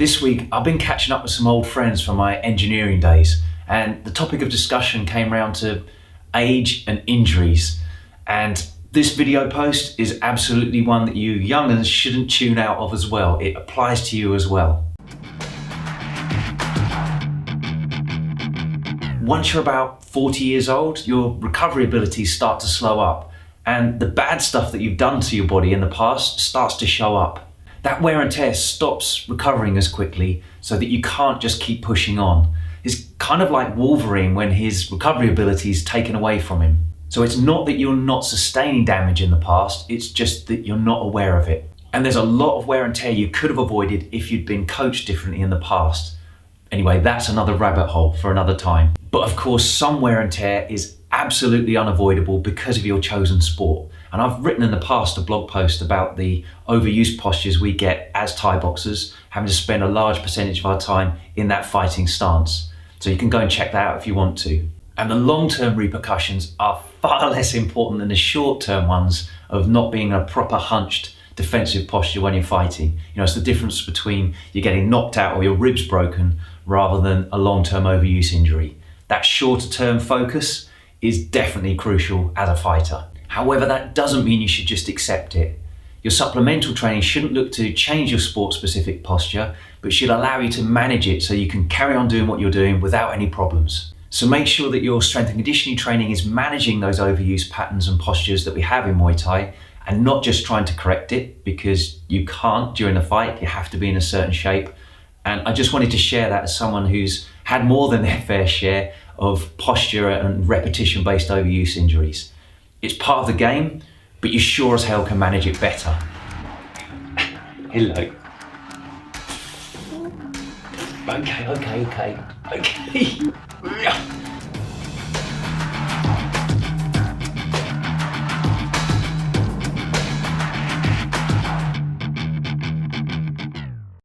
This week, I've been catching up with some old friends from my engineering days, and the topic of discussion came around to age and injuries. And this video post is absolutely one that you young'uns shouldn't tune out of as well. It applies to you as well. Once you're about 40 years old, your recovery abilities start to slow up, and the bad stuff that you've done to your body in the past starts to show up. That wear and tear stops recovering as quickly so that you can't just keep pushing on. It's kind of like Wolverine when his recovery ability is taken away from him. So it's not that you're not sustaining damage in the past, it's just that you're not aware of it. And there's a lot of wear and tear you could have avoided if you'd been coached differently in the past. Anyway, that's another rabbit hole for another time. But of course, some wear and tear is absolutely unavoidable because of your chosen sport. And I've written in the past a blog post about the overuse postures we get as Thai boxers, having to spend a large percentage of our time in that fighting stance. So you can go and check that out if you want to. And the long-term repercussions are far less important than the short-term ones of not being a proper hunched defensive posture when you're fighting. It's the difference between you getting knocked out or your ribs broken rather than a long-term overuse injury. That shorter-term focus is definitely crucial as a fighter. However, that doesn't mean you should just accept it. Your supplemental training shouldn't look to change your sport-specific posture, but should allow you to manage it so you can carry on doing what you're doing without any problems. So make sure that your strength and conditioning training is managing those overuse patterns and postures that we have in Muay Thai, and not just trying to correct it, because you can't during the fight. You have to be in a certain shape. And I just wanted to share that as someone who's had more than their fair share of posture and repetition-based overuse injuries. It's part of the game, but you sure as hell can manage it better. Hello. Okay.